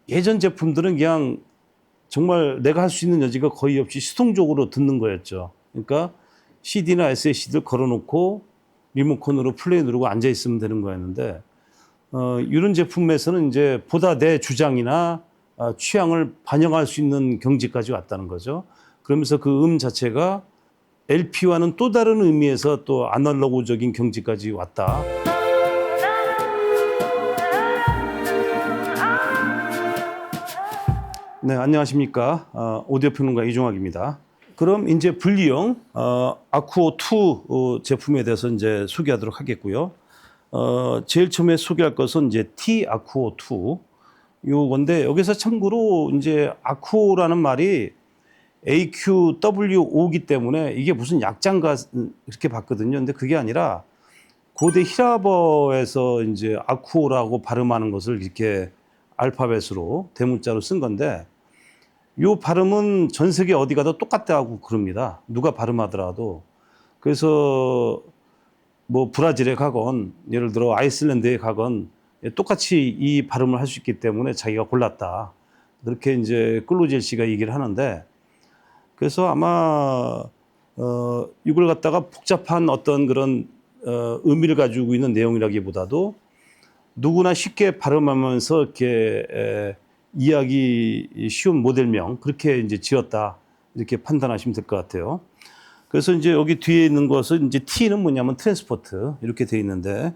예전 제품들은 그냥 정말 내가 할 수 있는 여지가 거의 없이 수동적으로 듣는 거였죠. 그러니까 CD나 SSD를 걸어놓고 리모컨으로 플레이 누르고 앉아 있으면 되는 거였는데, 이런 제품에서는 이제 보다 내 주장이나 취향을 반영할 수 있는 경지까지 왔다는 거죠. 그러면서 그 자체가 LP와는 또 다른 의미에서 또 아날로그적인 경지까지 왔다. 네, 안녕하십니까. 오디오 평론가 이종학입니다. 그럼 이제 분리형 아쿠오 2 제품에 대해서 이제 소개하도록 하겠고요. 제일 처음에 소개할 것은 이제 T 아쿠오 2 요건데, 여기서 참고로 이제 아쿠오라는 말이 AQW5기 때문에 이게 무슨 약자인가 이렇게 봤거든요. 근데 그게 아니라 고대 히라버에서 이제 아쿠오라고 발음하는 것을 이렇게 알파벳으로 대문자로 쓴 건데, 요 발음은 전 세계 어디 가도 똑같다고 그럽니다. 누가 발음하더라도. 그래서 뭐 브라질에 가건 예를 들어 아이슬란드에 가건 똑같이 이 발음을 할 수 있기 때문에 자기가 골랐다. 그렇게 이제 클로젤 씨가 얘기를 하는데, 그래서 아마 이걸 갖다가 복잡한 어떤 그런 의미를 가지고 있는 내용이라기보다도 누구나 쉽게 발음하면서 이렇게 이해하기 쉬운 모델명, 그렇게 이제 지었다, 이렇게 판단하시면 될 것 같아요. 그래서 이제 여기 뒤에 있는 것은 이제 T는 뭐냐면 트랜스포트 이렇게 돼 있는데,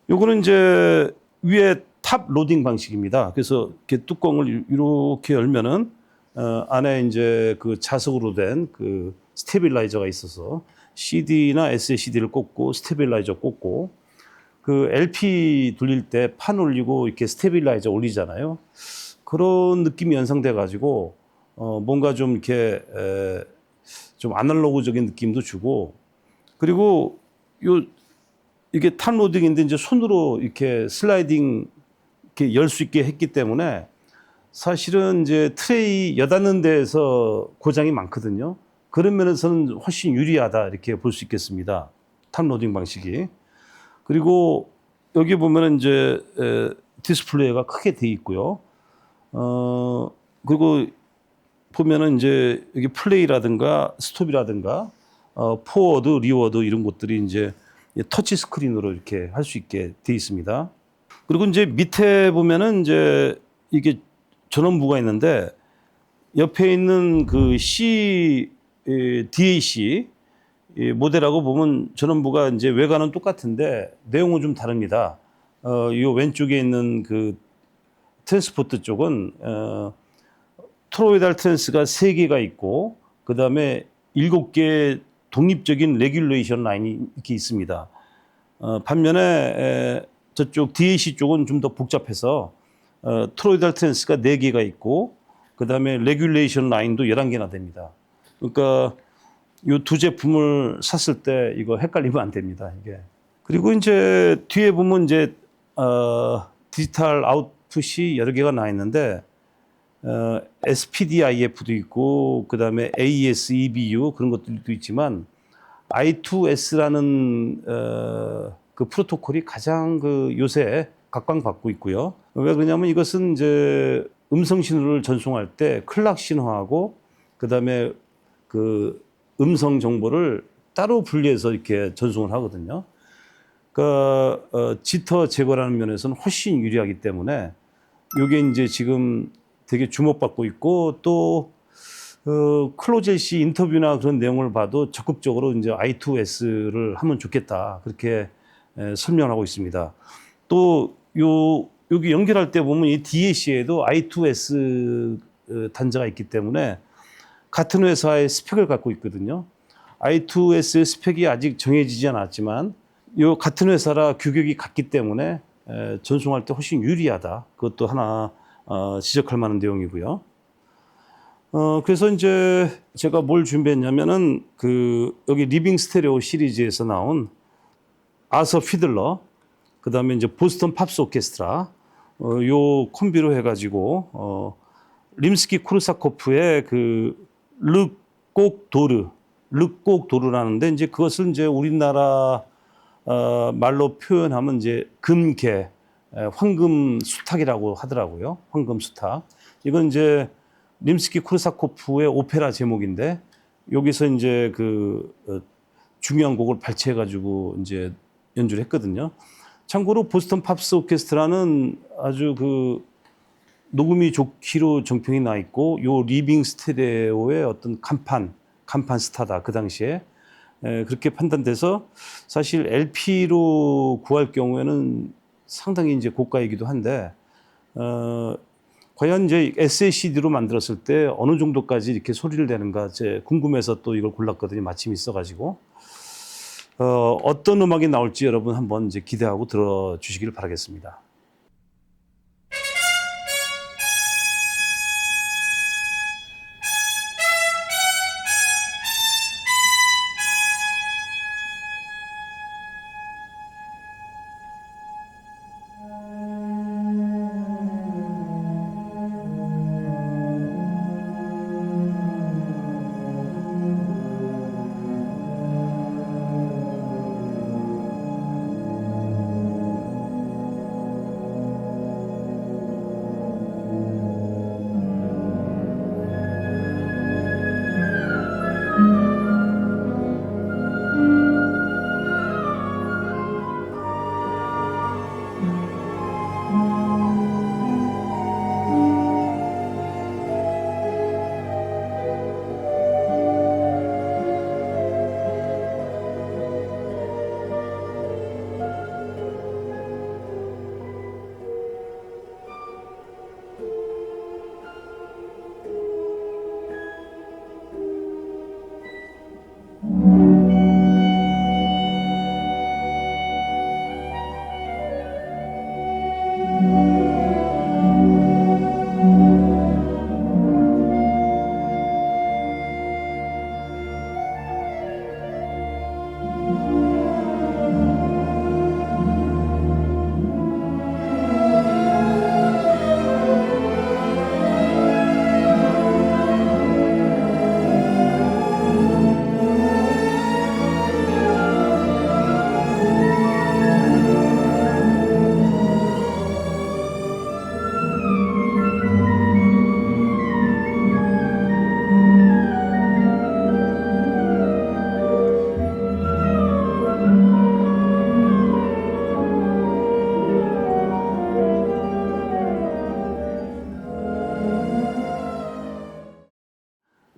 요거는 이제 위에 탑 로딩 방식입니다. 그래서 이렇게 뚜껑을 이렇게 열면은 안에 이제 그 자석으로 된 그 스테빌라이저가 있어서 CD나 SSD를 꽂고 스테빌라이저 꽂고, 그 LP 돌릴 때 판 올리고 이렇게 스테빌라이저 올리잖아요. 그런 느낌이 연상돼 가지고 뭔가 좀 이렇게 좀 아날로그적인 느낌도 주고, 그리고 이게 탑 로딩인데 이제 손으로 이렇게 슬라이딩 이렇게 열 수 있게 했기 때문에 사실은 이제 트레이 여닫는 데에서 고장이 많거든요. 그런 면에서는 훨씬 유리하다, 이렇게 볼 수 있겠습니다. 탑 로딩 방식이. 그리고 여기 보면은 이제 디스플레이가 크게 돼 있고요. 그리고 보면은 이제 여기 플레이라든가 스톱이라든가 포워드, 리워드 이런 것들이 이제 터치 스크린으로 이렇게 할 수 있게 돼 있습니다. 그리고 이제 밑에 보면은 이제 이게 전원부가 있는데, 옆에 있는 그 DAC 모델하고 보면 전원부가 이제 외관은 똑같은데 내용은 좀 다릅니다. 이 왼쪽에 있는 그 트랜스포트 쪽은 토로이달 트랜스가 3개가 있고, 그 다음에 7개의 독립적인 레귤레이션 라인이 이렇게 있습니다. 반면에 저쪽 DAC 쪽은 좀 더 복잡해서 토로이달 트랜스가 4개가 있고, 그 다음에 레귤레이션 라인도 11개나 됩니다. 그러니까 이 두 제품을 샀을 때 이거 헷갈리면 안 됩니다, 이게. 그리고 이제 뒤에 보면 이제 디지털 아웃풋이 여러 개가 나 있는데, SPDIF도 있고, 그 다음에 AES, EBU 그런 것들도 있지만, I2S라는 그 프로토콜이 가장 그 요새 각광받고 있고요. 왜 그러냐면 이것은 이제 음성 신호를 전송할 때 클락 신호하고, 그 다음에 그 음성 정보를 따로 분리해서 이렇게 전송을 하거든요. 그러니까 지터 제거라는 면에서는 훨씬 유리하기 때문에 이게 이제 지금 되게 주목받고 있고, 또 클로젤 씨 인터뷰나 그런 내용을 봐도 적극적으로 이제 I2S를 하면 좋겠다, 그렇게 설명하고 있습니다. 또 여기 연결할 때 보면 이 DAC에도 I2S 단자가 있기 때문에 같은 회사의 스펙을 갖고 있거든요. I2S의 스펙이 아직 정해지지 않았지만 이 같은 회사라 규격이 같기 때문에 전송할 때 훨씬 유리하다. 그것도 하나 지적할 만한 내용이고요. 그래서 이제 제가 뭘 준비했냐면은 여기 리빙 스테레오 시리즈에서 나온 아서 피들러, 그 다음에 이제 보스턴 팝스 오케스트라, 요 콤비로 해가지고 림스키 코르사코프의 그 르곡도르라는데, 이제 그것을 이제 우리나라 말로 표현하면 이제 금개, 황금 수탉이라고 하더라고요. 황금 수탉. 이건 이제 림스키 코르사코프의 오페라 제목인데 여기서 이제 중요한 곡을 발췌해가지고 이제 연주를 했거든요. 참고로 보스턴 팝스 오케스트라는 아주 녹음이 좋기로 정평이 나 있고 요 리빙 스테레오의 어떤 간판 스타다 그 당시에 그렇게 판단돼서 사실 LP로 구할 경우에는 상당히 이제 고가이기도 한데 과연 이제 SACD로 만들었을 때 어느 정도까지 이렇게 소리를 내는가 제 궁금해서 또 이걸 골랐거든요. 마침 있어가지고 어떤 음악이 나올지 여러분 한번 이제 기대하고 들어주시기를 바라겠습니다.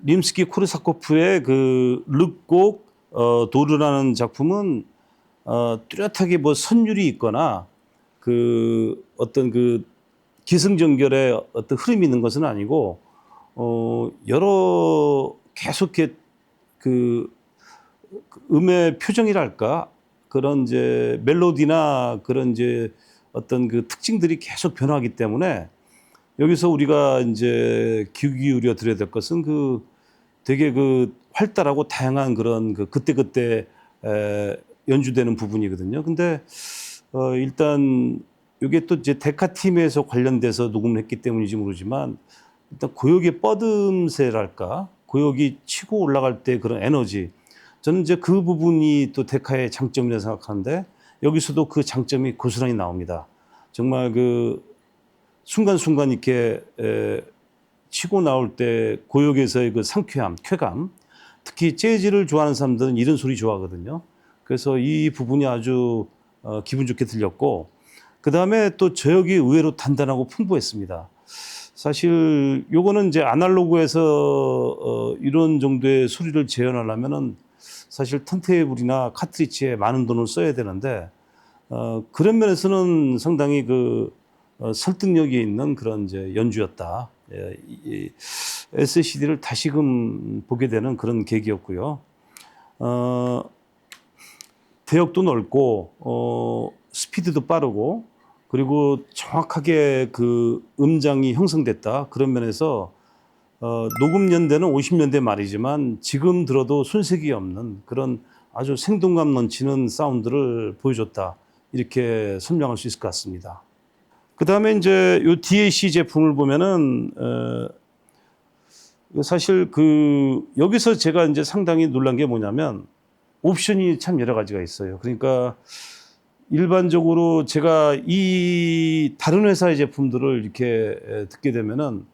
림스키 코르사코프의 륵곡 도르라는 작품은 뚜렷하게 뭐 선율이 있거나 어떤 기승전결의 어떤 흐름이 있는 것은 아니고 여러 계속 이렇게 음의 표정이랄까 그런 이제 멜로디나 그런 이제 어떤 특징들이 계속 변화하기 때문에 여기서 우리가 이제 귀 기울여 들어야 될 것은 되게 활달하고 다양한 그런 그때그때 연주되는 부분이거든요. 근데 일단 이게 또 이제 데카 팀에서 관련돼서 녹음을 했기 때문인지 모르지만 일단 고역의 뻗음새랄까 고역이 치고 올라갈 때 그런 에너지 저는 이제 그 부분이 또 데카의 장점이라고 생각하는데 여기서도 그 장점이 고스란히 나옵니다. 정말 순간순간 이렇게 치고 나올 때 고역에서의 상쾌함, 쾌감. 특히 재즈를 좋아하는 사람들은 이런 소리 좋아하거든요. 그래서 이 부분이 아주 기분 좋게 들렸고 그 다음에 또 저역이 의외로 단단하고 풍부했습니다. 사실 요거는 이제 아날로그에서 이런 정도의 소리를 재현하려면은 사실 턴테이블이나 카트리지에 많은 돈을 써야 되는데 그런 면에서는 상당히 설득력이 있는 그런 이제 연주였다. SCD를 다시금 보게 되는 그런 계기였고요. 대역도 넓고 스피드도 빠르고 그리고 정확하게 음장이 형성됐다. 그런 면에서 녹음 연대는 50년대 말이지만 지금 들어도 손색이 없는 그런 아주 생동감 넘치는 사운드를 보여줬다. 이렇게 설명할 수 있을 것 같습니다. 그 다음에 이제 요 DAC 제품을 보면은, 사실 여기서 제가 이제 상당히 놀란 게 뭐냐면 옵션이 참 여러 가지가 있어요. 그러니까 일반적으로 제가 이 다른 회사의 제품들을 이렇게 듣게 되면은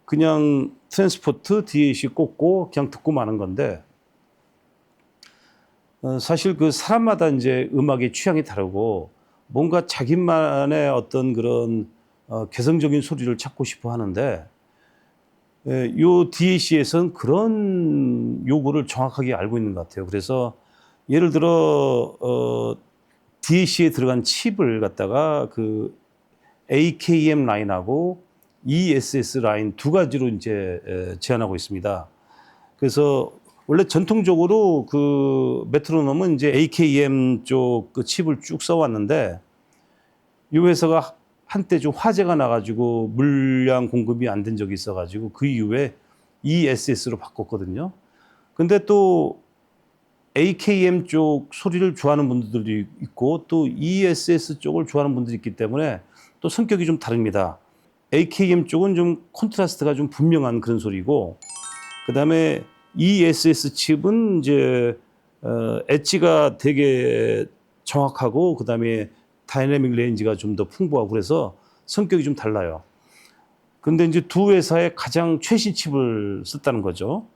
그냥 트랜스포트 DAC 꽂고 그냥 듣고 마는 건데, 사실 그 사람마다 이제 음악의 취향이 다르고 뭔가 자기만의 어떤 그런 개성적인 소리를 찾고 싶어 하는데, 요 DAC에서는 그런 요구를 정확하게 알고 있는 것 같아요. 그래서 예를 들어 DAC에 들어간 칩을 갖다가 그 AKM 라인하고 ESS 라인 두 가지로 이제 제한하고 있습니다. 그래서 원래 전통적으로 그 메트로놈은 이제 AKM 쪽 그 칩을 쭉 써왔는데, 이 회사가 한때 좀 화재가 나가지고 물량 공급이 안 된 적이 있어가지고 그 이후에 ESS로 바꿨거든요. 근데 또 AKM 쪽 소리를 좋아하는 분들이 있고 또 ESS 쪽을 좋아하는 분들이 있기 때문에 또 성격이 좀 다릅니다. AKM 쪽은 좀 콘트라스트가 좀 분명한 그런 소리고, 그다음에 ESS 칩은 이제 엣지가 되게 정확하고 그다음에 다이내믹 레인지가 좀 더 풍부하고 그래서 성격이 좀 달라요. 근데 이제 두 회사의 가장 최신 칩을 썼다는 거죠.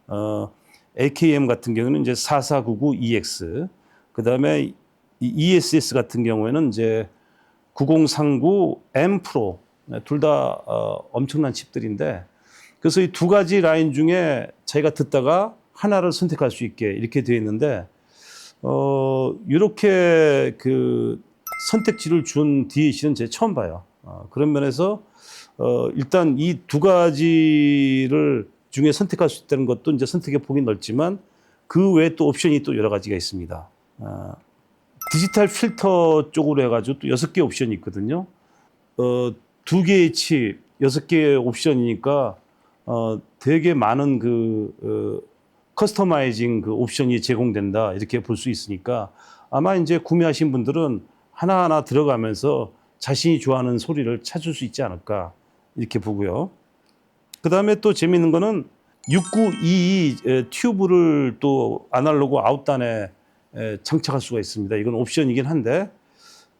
AKM 같은 경우는 이제 4499EX, 그다음에 ESS 같은 경우에는 이제 9039 M 프로, 둘 다 엄청난 칩들인데, 그래서 이 두 가지 라인 중에 자기가 듣다가 하나를 선택할 수 있게 이렇게 되어 있는데, 이렇게 그 선택지를 준 DAC는 제가 처음 봐요. 그런 면에서 일단 이 두 가지를 중에 선택할 수 있다는 것도 이제 선택의 폭이 넓지만 그 외에 또 옵션이 또 여러 가지가 있습니다. 디지털 필터 쪽으로 해가지고 또 6개 옵션이 있거든요. 2개의 칩, 6개의 옵션이니까 되게 많은 그 커스터마이징 그 옵션이 제공된다 이렇게 볼 수 있으니까 아마 이제 구매하신 분들은 하나하나 들어가면서 자신이 좋아하는 소리를 찾을 수 있지 않을까 이렇게 보고요. 그 다음에 또 재미있는 거는 6922 튜브를 또 아날로그 아웃단에 장착할 수가 있습니다. 이건 옵션이긴 한데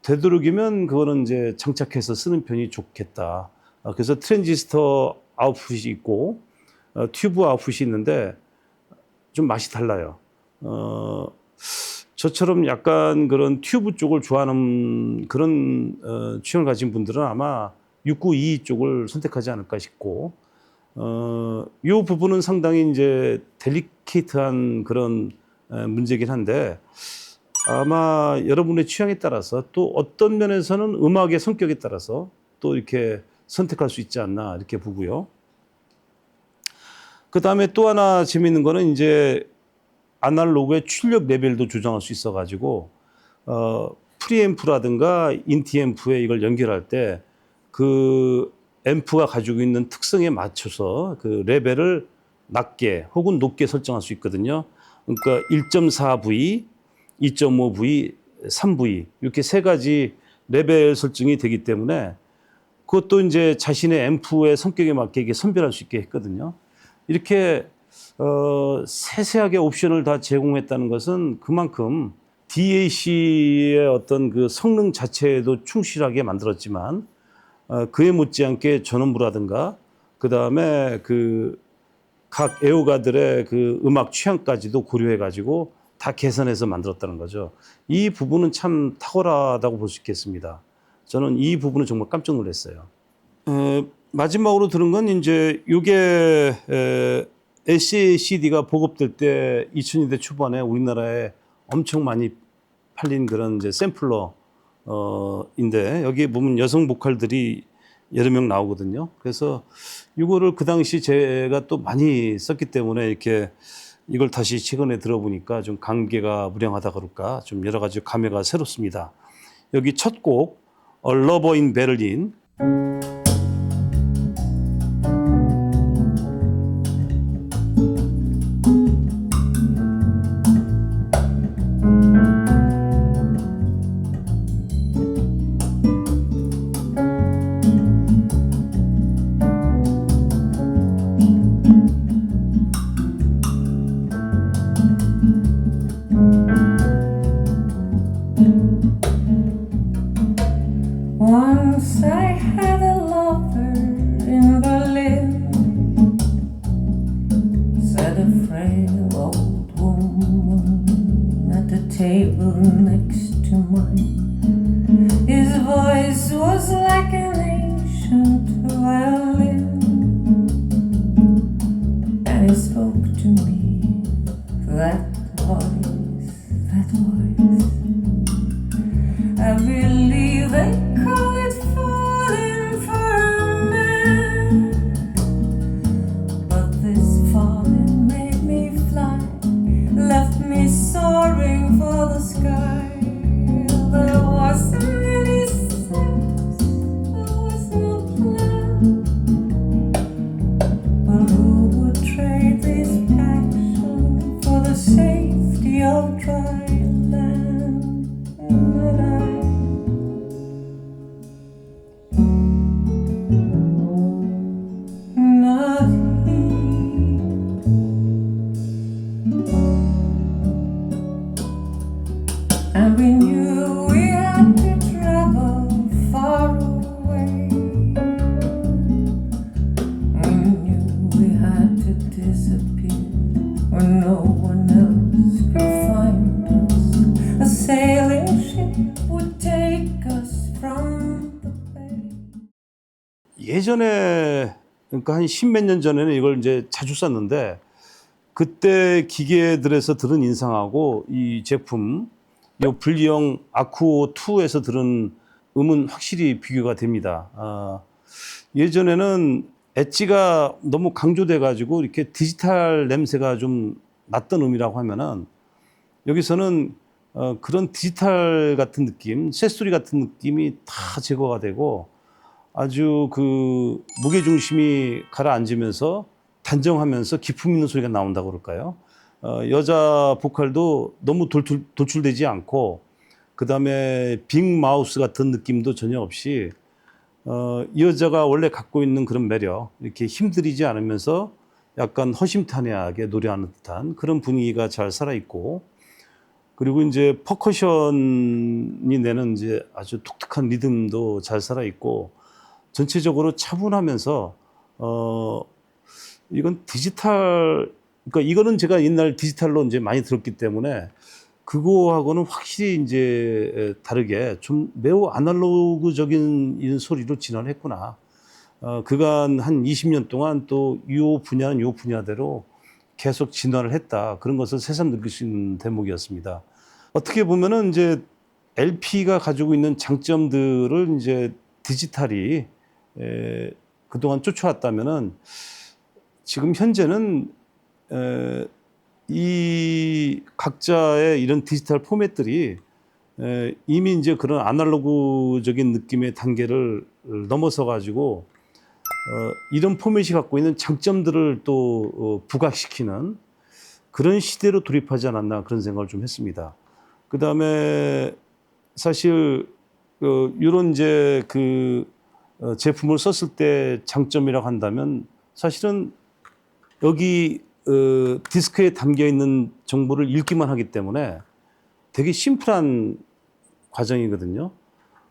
되도록이면 그거는 이제 장착해서 쓰는 편이 좋겠다. 그래서 트랜지스터 아웃풋이 있고 튜브 아웃풋이 있는데 좀 맛이 달라요. 저처럼 약간 그런 튜브 쪽을 좋아하는 그런 취향을 가진 분들은 아마 6922 쪽을 선택하지 않을까 싶고, 이 부분은 상당히 이제 델리케이트한 그런 문제긴 한데 아마 여러분의 취향에 따라서 또 어떤 면에서는 음악의 성격에 따라서 또 이렇게 선택할 수 있지 않나 이렇게 보고요. 그 다음에 또 하나 재미있는 거는 이제 아날로그의 출력 레벨도 조정할 수 있어가지고 프리앰프라든가 인티앰프에 이걸 연결할 때 그 앰프가 가지고 있는 특성에 맞춰서 그 레벨을 낮게 혹은 높게 설정할 수 있거든요. 그러니까 1.4V, 2.5V, 3V 이렇게 세 가지 레벨 설정이 되기 때문에 그것도 이제 자신의 앰프의 성격에 맞게 이게 선별할 수 있게 했거든요. 이렇게 세세하게 옵션을 다 제공했다는 것은 그만큼 DAC의 어떤 그 성능 자체에도 충실하게 만들었지만 그에 못지않게 전원부라든가 그 다음에 그 각 애호가들의 그 음악 취향까지도 고려해 가지고 다 개선해서 만들었다는 거죠. 이 부분은 참 탁월하다고 볼 수 있겠습니다. 저는 이 부분은 정말 깜짝 놀랐어요. 마지막으로 들은 건 이제 이게 SACD가 보급될 때 2000년대 초반에 우리나라에 엄청 많이 팔린 그런 이제 샘플러인데 여기에 보면 여성 보컬들이 여러 명 나오거든요. 그래서 이거를 그 당시 제가 또 많이 썼기 때문에 이렇게 이걸 다시 최근에 들어보니까 좀 감개가 무량하다 그럴까 좀 여러 가지 감회가 새롭습니다. 여기 첫 곡 A Lover in Berlin. 예전에 그러니까 한 십몇 년 전에는 이걸 이제 자주 썼는데 그때 기계들에서 들은 인상하고 이 제품 이 분리형 아쿠오 2에서 들은 음은 확실히 비교가 됩니다. 예전에는 엣지가 너무 강조돼 가지고 이렇게 디지털 냄새가 좀 났던 음이라고 하면은 여기서는 그런 디지털 같은 느낌, 쇳소리 같은 느낌이 다 제거가 되고 아주 그 무게 중심이 가라앉으면서 단정하면서 기품 있는 소리가 나온다고 그럴까요? 여자 보컬도 너무 돌출되지 않고 그다음에 빅 마우스 같은 느낌도 전혀 없이 이 여자가 원래 갖고 있는 그런 매력, 이렇게 힘들이지 않으면서 약간 허심탄회하게 노래하는 듯한 그런 분위기가 잘 살아있고, 그리고 이제 퍼커션이 내는 이제 아주 독특한 리듬도 잘 살아있고, 전체적으로 차분하면서, 이건 디지털, 그러니까 이거는 제가 옛날 디지털로 이제 많이 들었기 때문에 그거하고는 확실히 이제 다르게 좀 매우 아날로그적인 이런 소리로 진화를 했구나. 그간 한 20년 동안 또 이 분야는 이 분야대로 계속 진화를 했다. 그런 것을 새삼 느낄 수 있는 대목이었습니다. 어떻게 보면은 이제 LP가 가지고 있는 장점들을 이제 디지털이 그동안 쫓아왔다면은 지금 현재는 이 각자의 이런 디지털 포맷들이 이미 이제 그런 아날로그적인 느낌의 단계를 넘어서 가지고 이런 포맷이 갖고 있는 장점들을 또 부각시키는 그런 시대로 돌입하지 않았나 그런 생각을 좀 했습니다. 그 다음에 사실 이런 이제 그 제품을 썼을 때 장점이라고 한다면 사실은 여기 디스크에 담겨 있는 정보를 읽기만 하기 때문에 되게 심플한 과정이거든요.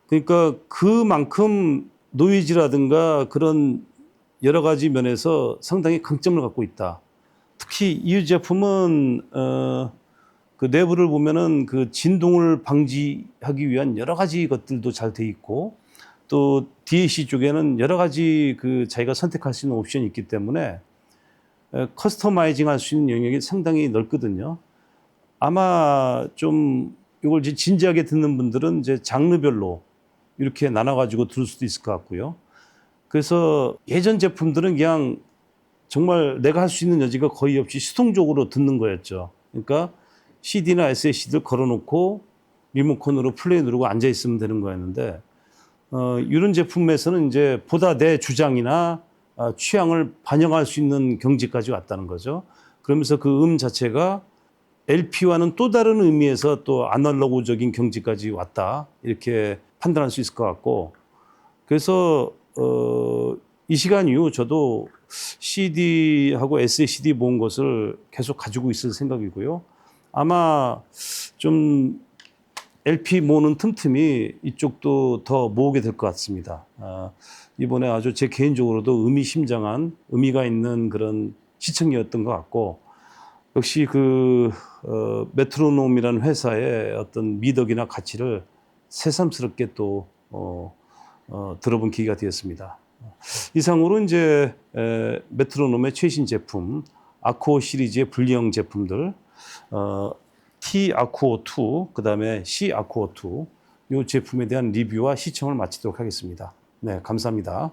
그러니까 그만큼 노이즈라든가 그런 여러 가지 면에서 상당히 강점을 갖고 있다. 특히 이 제품은 그 내부를 보면은 그 진동을 방지하기 위한 여러 가지 것들도 잘 돼 있고 또 DAC 쪽에는 여러 가지 그 자기가 선택할 수 있는 옵션이 있기 때문에 커스터마이징 할 수 있는 영역이 상당히 넓거든요. 아마 좀 이걸 이제 진지하게 듣는 분들은 이제 장르별로 이렇게 나눠가지고 들을 수도 있을 것 같고요. 그래서 예전 제품들은 그냥 정말 내가 할 수 있는 여지가 거의 없이 수동적으로 듣는 거였죠. 그러니까 CD나 SACD를 걸어놓고 리모컨으로 플레이 누르고 앉아 있으면 되는 거였는데 이런 제품에서는 이제 보다 내 주장이나 취향을 반영할 수 있는 경지까지 왔다는 거죠. 그러면서 그 음 자체가 LP와는 또 다른 의미에서 또 아날로그적인 경지까지 왔다. 이렇게 판단할 수 있을 것 같고. 그래서 이 시간 이후 저도 CD하고 SACD 모은 것을 계속 가지고 있을 생각이고요. 아마 좀 LP 모으는 틈틈이 이쪽도 더 모으게 될 것 같습니다. 이번에 아주 제 개인적으로도 의미심장한 의미가 있는 그런 시청이었던 것 같고 역시 그 메트로놈이라는 회사의 어떤 미덕이나 가치를 새삼스럽게 또 들어본 계기가 되었습니다. 이상으로 이제 메트로놈의 최신 제품 아쿠오 시리즈의 분리형 제품들 T 아쿠오 2 그다음에 C 아쿠오 2 이 제품에 대한 리뷰와 시청을 마치도록 하겠습니다. 네, 감사합니다.